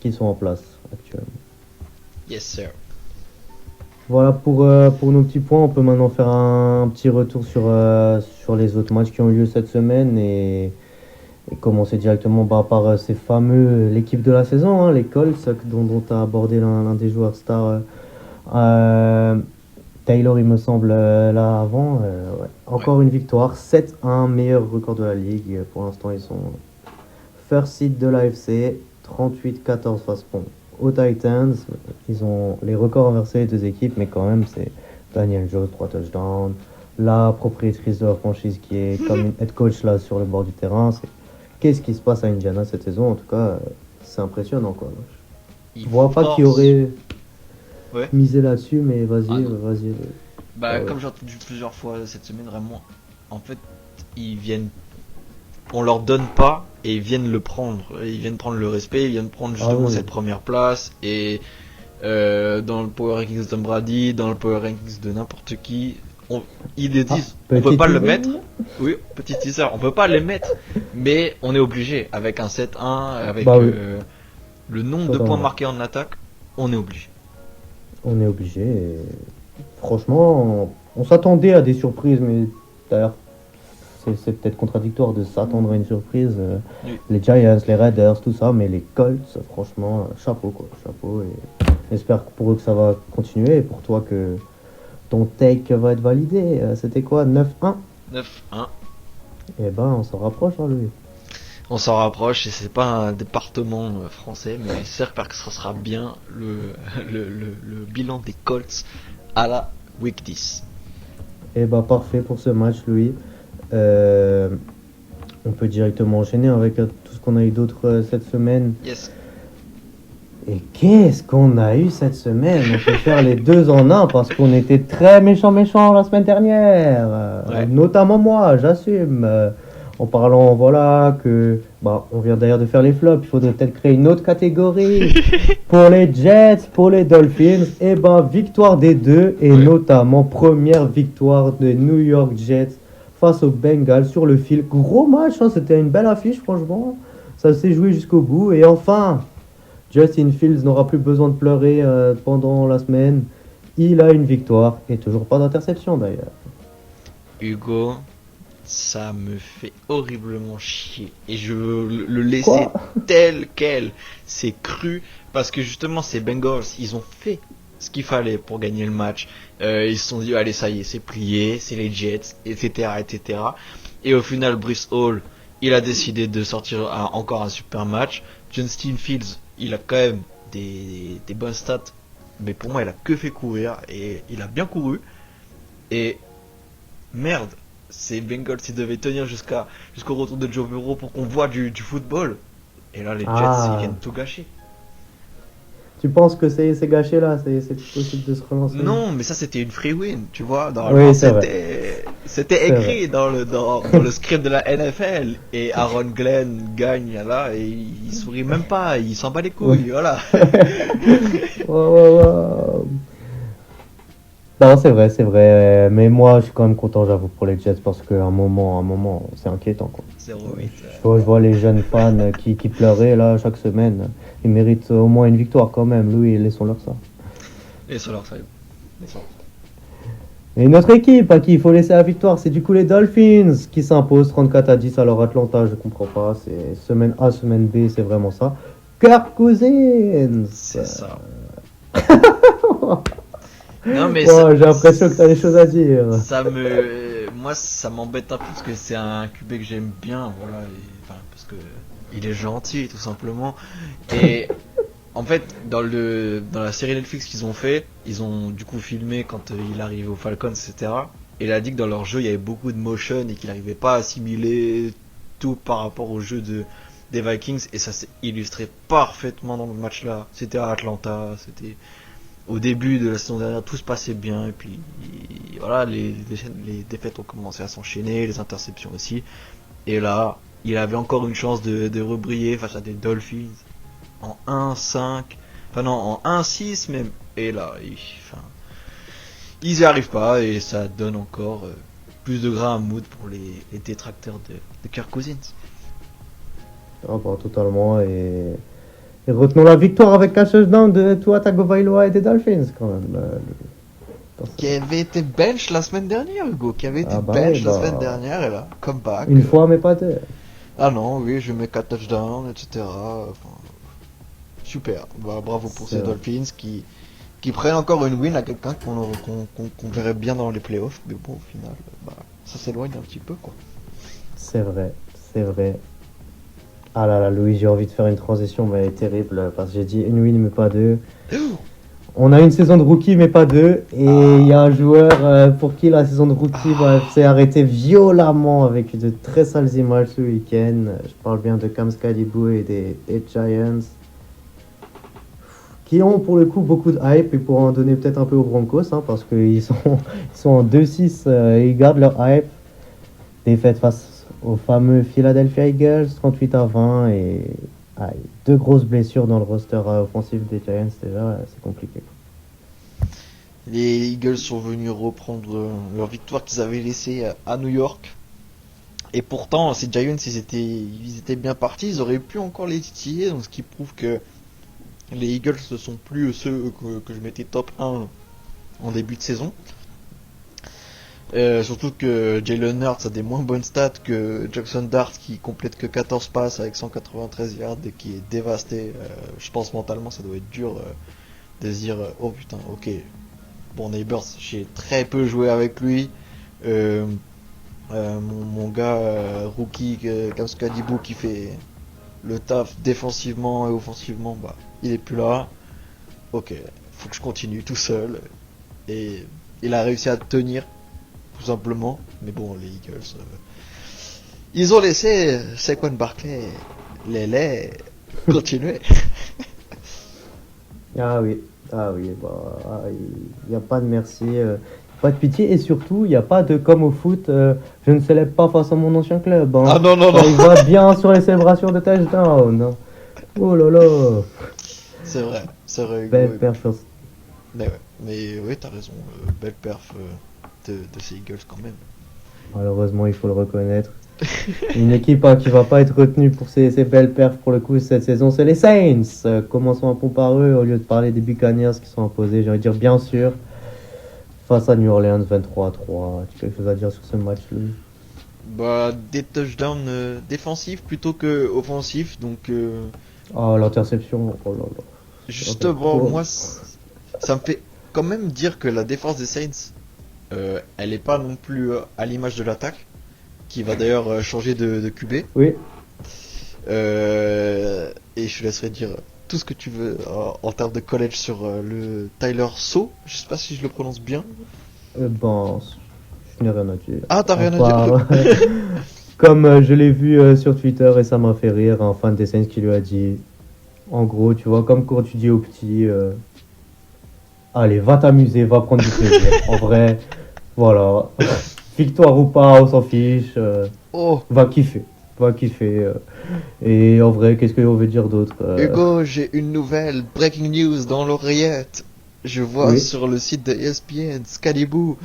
qui sont en place actuellement. Yes sir. Voilà pour nos petits points. On peut maintenant faire un petit retour sur les autres matchs qui ont eu lieu cette semaine et commencer directement par ces fameux, l'équipe de la saison, hein, les Colts, dont tu as abordé l'un des joueurs stars, Taylor, il me semble, là avant. Ouais. Encore une victoire, 7-1, meilleur record de la ligue. Pour l'instant, ils sont first seed de l'AFC, 38-14 face aux Titans. Ils ont les records inversés des deux équipes, mais quand même, c'est Daniel Jones, 3 touchdowns. La propriétrice de la franchise qui est comme une head coach là sur le bord du terrain. Qu'est-ce qui se passe à Indiana cette saison? En tout cas, c'est impressionnant, quoi. Je vois pas qui aurait misé là-dessus, mais vas-y. Bah, ouais. comme j'ai entendu plusieurs fois cette semaine, vraiment, en fait, ils viennent. On leur donne pas et ils viennent le prendre. Ils viennent prendre le respect, ils viennent prendre justement cette première place. Et dans le Power Rankings de Tom Brady, dans le Power Rankings de n'importe qui, ils le disent, on peut pas le mettre. Oui, petit teaser, on peut pas les mettre, mais on est obligé. Avec un 7-1, avec le nombre de points marqués en attaque, on est obligé. On est obligé. Et... Franchement, on s'attendait à des surprises, mais d'ailleurs, c'est peut-être contradictoire de s'attendre à une surprise. Oui. Les Giants, les Raiders, tout ça, mais les Colts, franchement, chapeau, quoi. Chapeau. Et j'espère pour eux que ça va continuer et pour toi que ton take va être validé. C'était quoi, 9-1? 9-1. Eh ben, on s'en rapproche, hein, Louis. On s'en rapproche et c'est pas un département français, mais j'espère que ce sera bien le bilan des Colts à la Week 10. Eh ben, parfait pour ce match, Louis. On peut directement enchaîner avec tout ce qu'on a eu d'autre cette semaine. Yes. Et qu'est-ce qu'on a eu cette semaine? On peut faire les deux en un parce qu'on était très méchants la semaine dernière. Notamment moi, j'assume. En parlant, voilà, que... Bah, on vient d'ailleurs de faire les flops. Il faudrait peut-être créer une autre catégorie. Pour les Jets, pour les Dolphins. Et ben, victoire des deux. Et notamment, première victoire des New York Jets face aux Bengals sur le fil. Gros match, hein, c'était une belle affiche, franchement. Ça s'est joué jusqu'au bout. Et enfin... Justin Fields n'aura plus besoin de pleurer pendant la semaine. Il a une victoire et toujours pas d'interception d'ailleurs. Hugo, ça me fait horriblement chier. Et je veux le laisser Quoi? tel quel. C'est cru. Parce que justement, ces Bengals, ils ont fait ce qu'il fallait pour gagner le match. Ils se sont dit, allez, ça y est, c'est plié, c'est les Jets, etc., etc. Et au final, Brice Hall, il a décidé de sortir encore un super match. Justin Fields, il a quand même des bonnes stats. Mais pour moi, il a que fait courir. Et il a bien couru. Et merde, ces Bengals, ils devaient tenir jusqu'au retour de Joe Burrow pour qu'on voit du football. Et là, les Jets, Ah. ils viennent tout gâcher. Tu penses que c'est gâché là, c'est possible de se relancer? Non, mais ça, c'était une free win, tu vois. Oui, Normalement, c'est c'était C'est écrit dans le script de la NFL. Et Aaron Glenn gagne là et il sourit même pas, il s'en bat les couilles, voilà. Wow, wow, wow. Non, c'est vrai. Mais moi, je suis quand même content, j'avoue, pour les Jets parce qu'à un moment, c'est inquiétant, quoi. 0-8. Je vois les jeunes fans qui pleuraient là chaque semaine. Ils méritent au moins une victoire quand même. Louis, laissons-leur ça. Et sur leur side. Et notre équipe à qui il faut laisser la victoire, c'est du coup les Dolphins qui s'imposent 34-10 à leur Atlanta. Je comprends pas. C'est semaine A, semaine B, c'est vraiment ça. Kirk Cousins. C'est ça. Non, mais Oh, j'ai l'impression que t'as des choses à dire. Moi, ça m'embête un peu parce que c'est un QB que j'aime bien, voilà, enfin, parce que il est gentil, tout simplement. Et en fait, dans la série Netflix qu'ils ont fait, ils ont du coup filmé quand il arrivait aux Falcons, etc. Et il a dit que dans leur jeu, il y avait beaucoup de motion et qu'il n'arrivait pas à assimiler tout par rapport au jeu des Vikings. Et ça s'est illustré parfaitement dans le match là. C'était à Atlanta, c'était au début de la saison dernière, tout se passait bien. Et puis voilà, les défaites ont commencé à s'enchaîner, les interceptions aussi. Et là, il avait encore une chance de rebriller face à des Dolphins en 1-5, enfin non, en 1-6 même. Et là, ils y arrivent pas et ça donne encore plus de grain à moudre pour les détracteurs de Kirk Cousins. Ah bah, totalement. Et retenons la victoire avec un touchdown de Tua Tagovailoa et des Dolphins quand même. Qui avait été bench la semaine dernière, Hugo. Qui avait été Ah bah bench oui, la bah, semaine dernière et là, comeback. Une fois, mais pas deux. Ah non, oui, je mets 4 touchdowns, etc. Enfin, super. Bah, bravo pour C'est ces vrai. Dolphins qui prennent encore une win à quelqu'un qu'on verrait bien dans les playoffs. Mais bon, au final, bah, ça s'éloigne un petit peu, quoi. C'est vrai, c'est vrai. Ah là là, Louis, j'ai envie de faire une transition, mais elle est terrible, parce que j'ai dit une win, mais pas deux. On a une saison de rookie, mais pas deux. Et il y a un joueur pour qui la saison de rookie s'est arrêtée violemment avec de très sales images ce week-end. Je parle bien de Cam Scalibou et des Giants. Qui ont pour le coup beaucoup de hype et pour en donner peut-être un peu aux Broncos, hein, parce qu'ils sont en 2-6 et ils gardent leur hype. Défaite face aux fameux Philadelphia Eagles, 38-20 et deux grosses blessures dans le roster offensif des Giants déjà, c'est compliqué. Les Eagles sont venus reprendre leur victoire qu'ils avaient laissée à New York. Et pourtant, ces Giants, ils étaient bien partis, ils auraient pu encore les titiller, donc ce qui prouve que les Eagles ne sont plus ceux que je mettais top 1 en début de saison. Surtout que Jalen Hurts a des moins bonnes stats que Jackson Dart qui complète que 14 passes avec 193 yards et qui est dévasté. Je pense mentalement ça doit être dur de se dire oh putain ok bon Neighbors j'ai très peu joué avec lui. Mon gars rookie Kamskadibou qui fait le taf défensivement et offensivement, bah il est plus là. Ok, faut que je continue tout seul. Et il a réussi à tenir tout simplement. Mais bon, les Eagles, ils ont laissé Saquon Barkley les continuer. Ah oui, bah, il n'y a pas de merci, pas de pitié et surtout il n'y a pas de comme au foot, je ne célèbre pas face à mon ancien club. Hein. Ah non, non, Il non. va bien sur les célébrations de touchdown. Hein. Oh là là. C'est vrai. Hugo, Belle ouais. performance. Mais oui, t'as raison. Belle perf de ces Eagles quand même. Malheureusement, il faut le reconnaître. Une équipe qui va pas être retenue pour ses belles perfs pour le coup cette saison, c'est les Saints. Commençons un peu par eux au lieu de parler des Buccaneers qui sont imposés. J'ai envie de dire bien sûr face à New Orleans 23-3. Tu as quelque chose à dire sur ce match, Louis? Bah, des touchdowns défensifs plutôt que offensifs, donc Oh, l'interception, oh là là. justement, Oh. moi, ça me fait quand même dire que la défense des Saints, elle est pas non plus à l'image de l'attaque, qui va d'ailleurs changer de QB. Oui, Et je te laisserai dire tout ce que tu veux en termes de college sur le Tyler So. Je sais pas si je le prononce bien. ben, je n'ai rien à dire. Ah, t'as rien à part, Comme je l'ai vu sur Twitter et ça m'a fait rire, un fan des Saints qui lui a dit, en gros, tu vois, comme quand tu dis aux petits, allez, va t'amuser, va prendre du plaisir. En vrai, voilà, victoire ou pas, on s'en fiche, Oh, va kiffer, va kiffer. Et en vrai, qu'est-ce qu'on veut dire d'autre Hugo, j'ai une nouvelle breaking news dans l'oreillette. Je vois Oui. sur le site de ESPN, Scalibou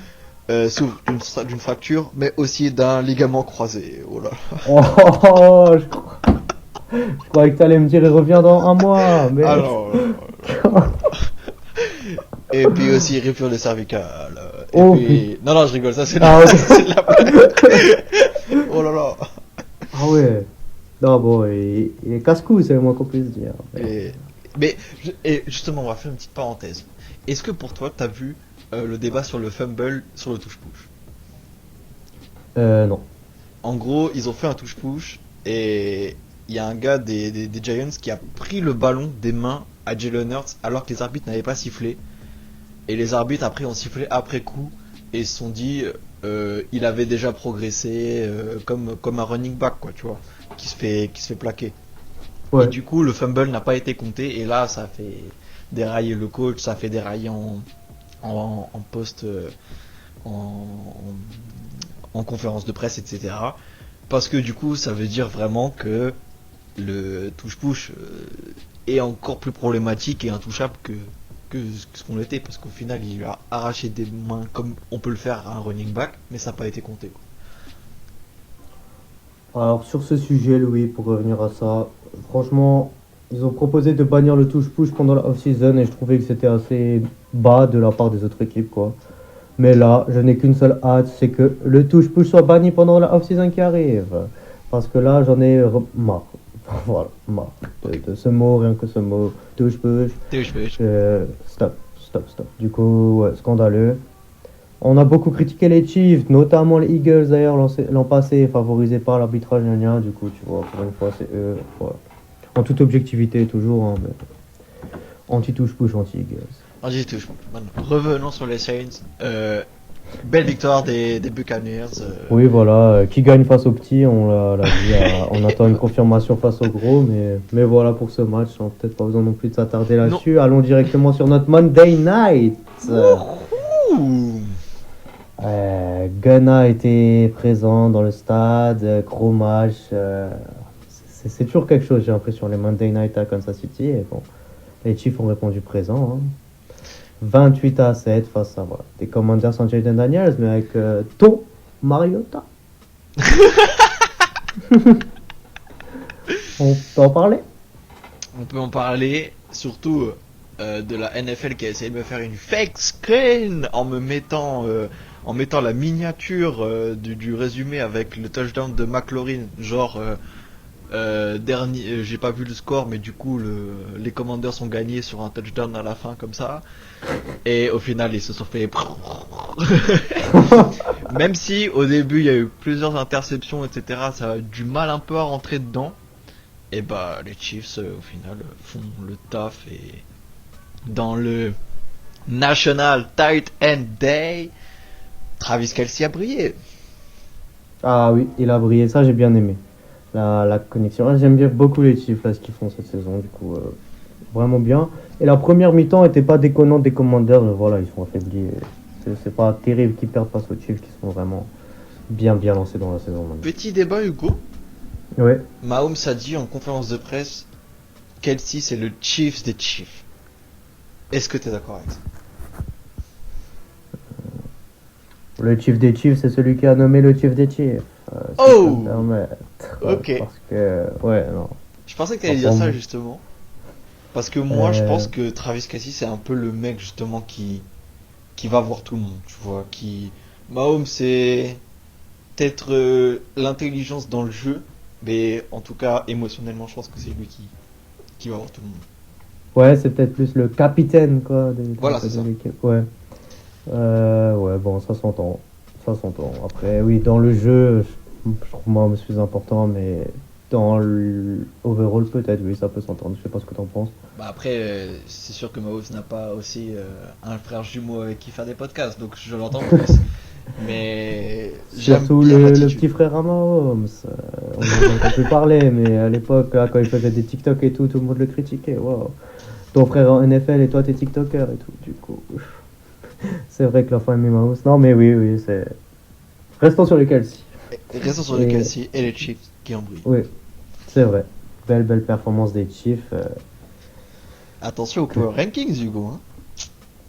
souffre d'une fracture, mais aussi d'un ligament croisé. Oh là. Oh, je croyais que t'allais me dire, il revient dans un mois, mais... Alors. Et puis aussi rupture de cervicale. Et Oh, puis... Non, non, je rigole, ça c'est Ah, ok. c'est de la blague. Oh là là. Ah ouais. Non, bon, il est casse-cou, c'est le moins qu'on puisse dire. Et justement, on va faire une petite parenthèse. Est-ce que pour toi, t'as vu le débat sur le fumble sur le touche-push? Non. En gros, ils ont fait un touche-push et il y a un gars des Giants qui a pris le ballon des mains à Jalen Hurts alors que les arbitres n'avaient pas sifflé. Et les arbitres après ont sifflé après coup et se sont dit il avait déjà progressé comme un running back quoi, tu vois, qui se fait plaquer. Et Ouais. du coup, le fumble n'a pas été compté et là, ça a fait dérailler le coach, ça a fait dérailler en post, en, en conférence de presse, etc. Parce que du coup, ça veut dire vraiment que le touche-push est encore plus problématique et intouchable que ce qu'on était. Parce qu'au final, il lui a arraché des mains comme on peut le faire à un running back, mais ça n'a pas été compté, quoi. Alors, sur ce sujet, Louis, pour revenir à ça, franchement, ils ont proposé de bannir le touche-push pendant la off-season et je trouvais que c'était assez bas de la part des autres équipes, quoi. Mais là, je n'ai qu'une seule hâte, c'est que le touche-push soit banni pendant la off-season qui arrive. Parce que là, j'en ai marre. Voilà, marre de ce mot, rien que ce mot. Touche-push. Touche-push. Stop, stop, stop. Du coup, ouais, scandaleux. On a beaucoup critiqué les Chiefs, notamment les Eagles d'ailleurs l'an passé, favorisés par l'arbitrage gna gna. Du coup, tu vois, pour une fois, c'est eux. Voilà. En toute objectivité, toujours, hein, mais anti-touche-push, anti-Eagles. On dit touche. Maintenant, revenons sur les Saints. Belle victoire des Buccaneers. Oui, voilà, qui gagne face aux petits, on l'a dit, on attend une confirmation face aux gros, mais voilà pour ce match, on n'a peut-être pas besoin non plus de s'attarder là-dessus. Allons directement sur notre Monday Night. Ouh. Gunna était présent dans le stade, gros match. C'est toujours quelque chose, j'ai l'impression, les Monday Night à Kansas City. Et bon, les Chiefs ont répondu présent. Hein. 28-7 face à voilà, des Commanders sans Jaden Daniels, mais avec ton Mariota. On peut en parler? On peut en parler, surtout de la NFL qui a essayé de me faire une fake screen en mettant la miniature du résumé avec le touchdown de McLaurin, genre dernier, j'ai pas vu le score, mais du coup les Commanders ont gagné sur un touchdown à la fin comme ça, et au final ils se sont fait même si au début il y a eu plusieurs interceptions, etc. Ça a du mal un peu à rentrer dedans. Et bah les Chiefs au final font le taf et dans le National Tight End Day, Travis Kelce a brillé. Ah oui, il a brillé, ça j'ai bien aimé. La connexion. Ah, j'aime bien beaucoup les Chiefs là, ce qu'ils font cette saison, du coup, vraiment bien. Et la première mi-temps était pas déconnante des Commanders, mais voilà, ils sont affaiblis. C'est pas terrible qu'ils perdent face aux Chiefs qui sont vraiment bien lancés dans la saison maintenant. Petit débat Hugo. Ouais. Mahomes a dit en conférence de presse Kelce c'est le Chiefs des Chiefs. Est-ce que t'es d'accord avec ça? Le Chief des Chiefs, c'est celui qui a nommé le Chief des Chiefs. Si Oh! je peux me permettre. Ok. Parce que, ouais, non. Je pensais que t'allais dire ça justement. Parce que moi je pense que Travis Kelce c'est un peu le mec justement qui va voir tout le monde, tu vois, qui Mahomes peut-être l'intelligence dans le jeu, mais en tout cas, émotionnellement, je pense que c'est lui qui va avoir tout le monde. Ouais, c'est peut-être plus le capitaine, quoi, Voilà, c'est de ça. l'équipe. Ouais. Ouais, bon, ça s'entend. Ça s'entend. Après, oui, dans le jeu, je trouve moi je suis important, mais dans l'overall, peut-être, oui, ça peut s'entendre. Je sais pas ce que t'en penses. Bah après, c'est sûr que Mahomes n'a pas aussi un frère jumeau avec qui faire des podcasts, donc je l'entends plus. Mais j'aime Surtout bien le l'attitude. petit frère à Mahomes. On n'en entend plus parler, mais à l'époque, là, quand il faisait des TikTok et tout le monde le critiquait. Waouh. Ton frère en NFL et toi, t'es TikToker et tout. Du coup, c'est vrai que la famille Mahomes. Non, mais oui, oui, c'est. Restons sur les Kelsey. Et restons sur Et- les Kelsey et les Chiefs qui en brillent. Oui, c'est vrai. Belle performance des Chiefs. Attention au power rankings, Hugo. Hein.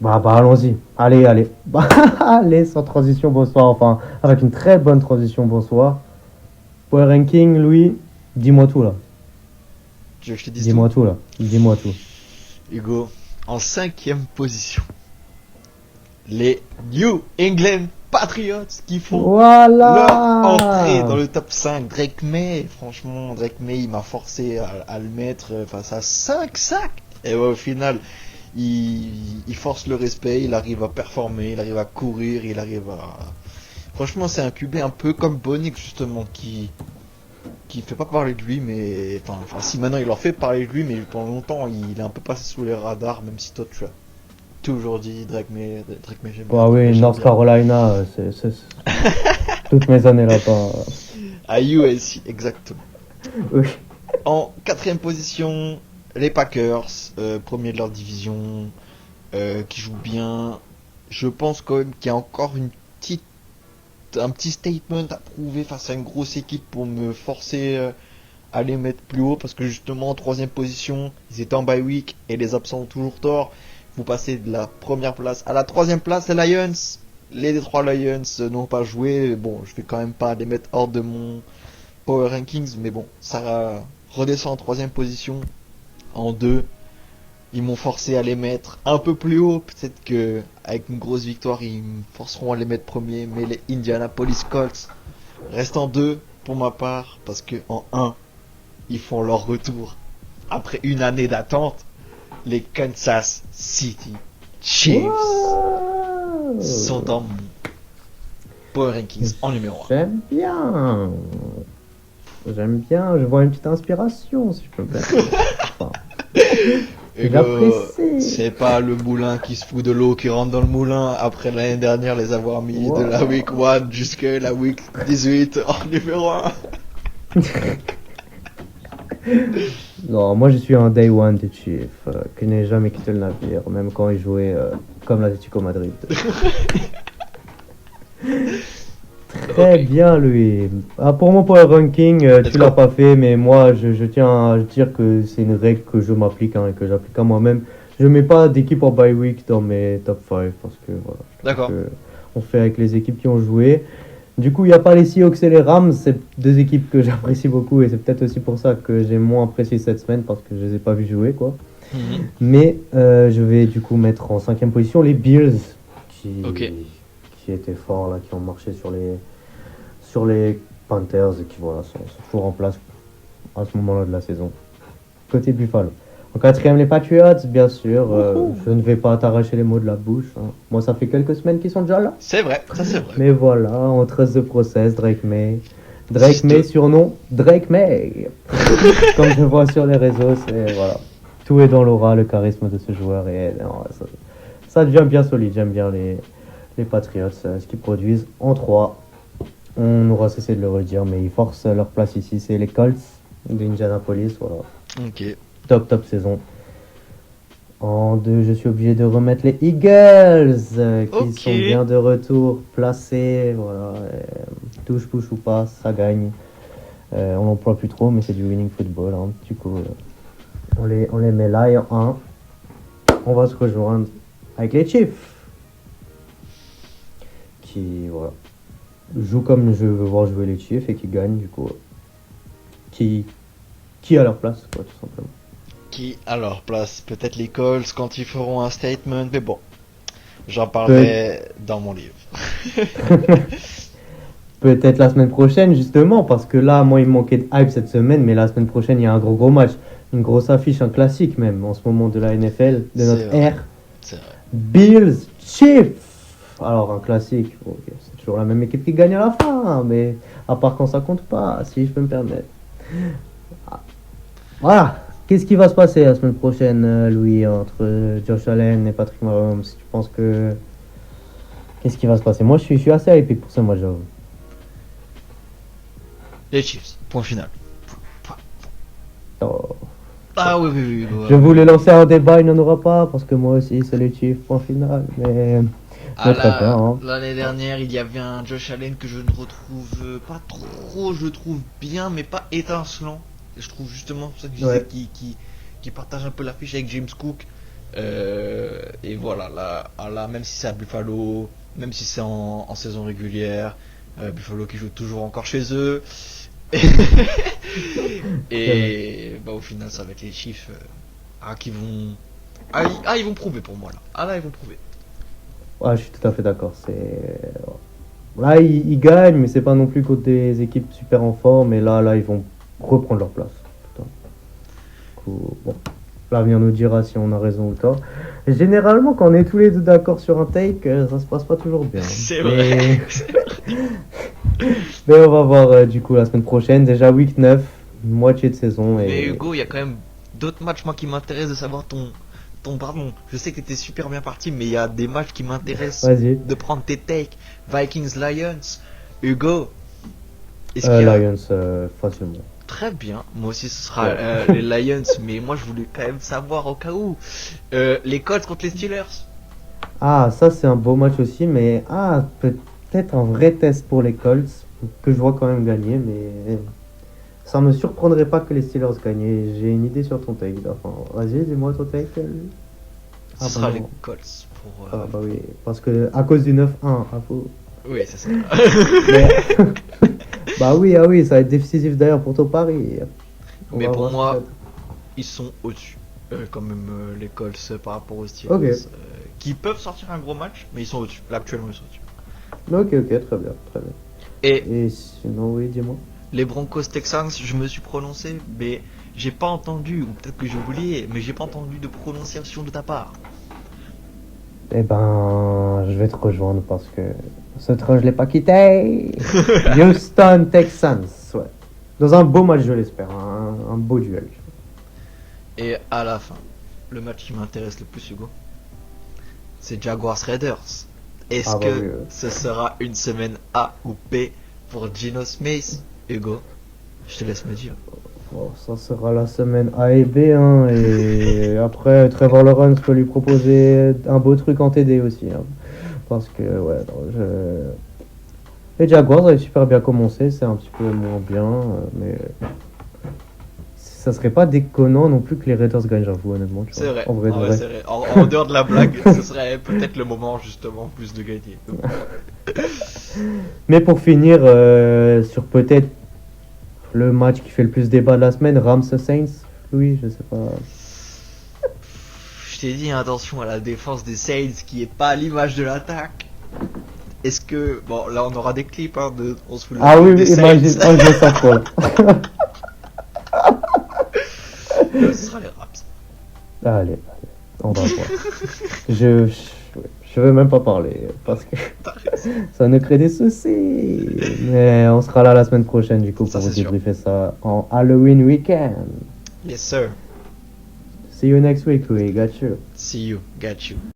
Bah, allons-y. Allez. Bah, allez, sans transition, bonsoir. Enfin, avec une très bonne transition, bonsoir. Power ranking, Louis, dis-moi tout là. Tu veux que je te dise Dis-moi tout tout là. Dis-moi tout. Hugo, en 5e position, les New England Patriots qui font leur entrée dans Voilà. le top 5. Drake May, franchement, Drake May, il m'a forcé à le mettre face à 5 sacs. Et ouais, au final, il force le respect, il arrive à performer, il arrive à courir, il arrive à... Franchement, c'est un QB un peu comme Bonix, justement, qui fait pas parler de lui, mais... Enfin, si maintenant il leur fait parler de lui, mais pendant longtemps, il est un peu passé sous les radars, même si toi, tu as toujours dit Drake May j'aime bien. Bah Drake May, oui, j'aime North bien. Carolina, c'est toutes mes années là-bas. À USC, exactement. Oui. En 4e position, les Packers, premier de leur division, qui jouent bien. Je pense quand même qu'il y a encore un petit statement à prouver face à une grosse équipe pour me forcer à les mettre plus haut, parce que justement en 3e position, ils étaient en bye week et les absents ont toujours tort. Vous passez de la première place à la 3e place, les Lions. Les Detroit Lions n'ont pas joué. Bon, je vais quand même pas les mettre hors de mon Power Rankings, mais bon, ça redescend en 3e position. En 2, ils m'ont forcé à les mettre un peu plus haut. Peut-être que avec une grosse victoire, ils me forceront à les mettre premiers. Mais les Indianapolis Colts restent en 2 pour ma part, parce que en 1, ils font leur retour après une année d'attente. Les Kansas City Chiefs Wow. sont dans mon Power Rankings en numéro 1. J'aime bien. J'aime bien. Je vois une petite inspiration, si je peux me permettre. Enfin, j'apprécie. C'est pas le moulin qui se fout de l'eau qui rentre dans le moulin après l'année dernière les avoir mis de la Wow. week 1 jusqu'à la week 18 en numéro 1. Non, moi je suis un day one des Chiefs, qui n'ai jamais quitté le navire, même quand ils jouaient comme l'Atlético Madrid. Très Ok. bien, lui. Ah, pour mon power ranking, Let's tu go. l'as pas fait, mais moi je tiens à dire que c'est une règle que je m'applique hein, et que j'applique à moi-même. Je mets pas d'équipe en bye week dans mes top 5 parce que voilà. Je trouve D'accord. que on fait avec les équipes qui ont joué. Du coup, il n'y a pas les Seahawks et les Rams, c'est deux équipes que j'apprécie beaucoup et c'est peut-être aussi pour ça que j'ai moins apprécié cette semaine parce que je les ai pas vus jouer quoi. Mhm. Mais je vais du coup mettre en 5e position les Bills Ok. qui étaient forts là, qui ont marché sur les Panthers et qui voilà, sont toujours en place à ce moment-là de la saison. Côté Buffalo. En 4e, les Patriots, bien sûr. Je ne vais pas t'arracher les mots de la bouche. Hein. Moi, ça fait quelques semaines qu'ils sont déjà là. C'est vrai, ça c'est vrai. Mais voilà, on trace the process, Drake May. Drake Juste- May, surnom Drake May. Comme je vois sur les réseaux, c'est voilà. Tout est dans l'aura, le charisme de ce joueur. Et non, ça devient bien solide. J'aime bien les Patriots, ce qu'ils produisent. En 3, on aura cessé de le redire, mais ils forcent leur place ici. C'est les Colts d'Indianapolis. Voilà. Ok. Top saison. En 2, je suis obligé de remettre les Eagles qui Ok. sont bien de retour, placés. Voilà, touche, push ou pas, ça gagne. On n'emploie plus trop, mais c'est du winning football. Hein. Du coup, on les met là et en 1. On va se rejoindre avec les Chiefs qui voilà, jouent comme je veux voir jouer les Chiefs et qui gagnent. Du coup, qui a leur place, quoi, tout simplement. Qui à leur place, peut-être les Colts quand ils feront un statement, mais bon. J'en parlerai dans mon livre. peut-être la semaine prochaine, justement, parce que là, moi, il me manquait de hype cette semaine, mais la semaine prochaine, il y a un gros match. Une grosse affiche, un classique même, en ce moment de la NFL, de C'est notre vrai. ère. C'est vrai. Bills, Chiefs. Alors, un classique, ok, c'est toujours la même équipe qui gagne à la fin, hein, mais à part quand ça compte pas, si je peux me permettre. Ah. Voilà. Qu'est-ce qui va se passer la semaine prochaine, Louis, entre Josh Allen et Patrick Mahomes? Tu penses que... Qu'est-ce qui va se passer? Moi, je suis assez hypé pour ce match, j'avoue. Les Chiefs, point final. Oh. Ah oui, oui, oui. Je voulais lancer un débat, il n'en aura pas, parce que moi aussi, c'est les Chiefs, point final. Mais Ah, très bien, hein. l'année dernière, il y avait un Josh Allen que je ne retrouve pas trop, je trouve bien, mais pas étincelant. Et je trouve justement ça que je disais Ouais. qui partage un peu l'affiche avec James Cook. Et voilà, là, même si c'est à Buffalo, même si c'est en saison régulière, Buffalo qui joue toujours encore chez eux. Et bah, au final, ça va être les Chiefs qui vont. Ils vont prouver pour moi là. Ah là, ils vont prouver. Ouais, je suis tout à fait d'accord. Là, ils gagnent, mais c'est pas non plus contre des équipes super en forme. Et là, ils vont reprendre leur place. Putain. Du coup, bon, l'avenir nous dira si on a raison ou tort. Et généralement, quand on est tous les deux d'accord sur un take, ça se passe pas toujours bien. C'est Mais- vrai. Mais on va voir du coup la semaine prochaine. Déjà week 9, moitié de saison. Mais Et... Hugo, il y a quand même d'autres matchs moi qui m'intéressent de savoir ton pardon. Je sais que t'étais super bien parti, mais il y a des matchs qui m'intéressent Vas-y. de prendre tes takes. Vikings Lions. Hugo. Est-ce qu'il y a... Lions, facilement. Très bien. Moi aussi ce sera Ouais. les Lions, mais moi je voulais quand même savoir au cas où. Les Colts contre les Steelers. Ah, ça c'est un beau match aussi, mais peut-être un vrai test pour les Colts, que je vois quand même gagner, mais ça me surprendrait pas que les Steelers gagnent. J'ai une idée sur ton take. Enfin, vas-y, dis-moi ton take. Ce sera non. les Colts pour. Ah bah oui, parce que à cause du 9-1, Oui, c'est ça. Mais- bah oui, ah oui, ça va être décisif d'ailleurs pour ton pari. On Mais va pour voir moi, ce que ils sont au-dessus. Quand même les Colts par rapport aux Steelers. Ok. Qui peuvent sortir un gros match, mais ils sont au-dessus. Là actuellement ils sont au-dessus. ça- Ok, très bien, très bien. Et Et sinon, oui, dis-moi. les Broncos Texans, je me suis prononcé, mais j'ai pas entendu, ou peut-être que j'ai oublié, mais j'ai pas entendu de prononciation de ta part. Eh ben, je vais te rejoindre parce que ce train, je l'ai pas quitté. Houston Texans, ouais. Dans un beau match, je l'espère, un beau duel. Et à la fin, le match qui m'intéresse le plus, Hugo, c'est Jaguars Raiders. Est-ce Ah bah que oui, ouais. ce sera une semaine A ou B pour Geno Smith, Hugo? Je te laisse me dire. Bon, ça sera la semaine A et B, hein, et après, Trevor Lawrence peut lui proposer un beau truc en TD aussi, hein, parce que, ouais, non, les Jaguars avaient super bien commencé, c'est un petit peu moins bien, mais ça serait pas déconnant non plus que les Raiders gagnent, j'avoue, honnêtement. Tu C'est vois. vrai, En vrai, de vrai. c'est vrai. En dehors de la blague, ce serait peut-être le moment justement plus de gagner. Donc, Mais pour finir, sur peut-être le match qui fait le plus débat de la semaine, Rams Saints, Louis, je sais pas. je t'ai dit attention à la défense des Saints qui est pas à l'image de l'attaque. Est-ce que bon là on aura des clips hein, de on se fout de la Ah gueule oui, des oui, imagine, Saints. je sens trop là. Ce sera les Rams. Allez, on va voir. Je veux même pas parler parce que ça nous crée des soucis. Mais on sera là la semaine prochaine du coup Ça, pour vous c'est sûr. débriefer ça en Halloween weekend. Yes sir. See you next week, Louis. Got you. See you. Got you.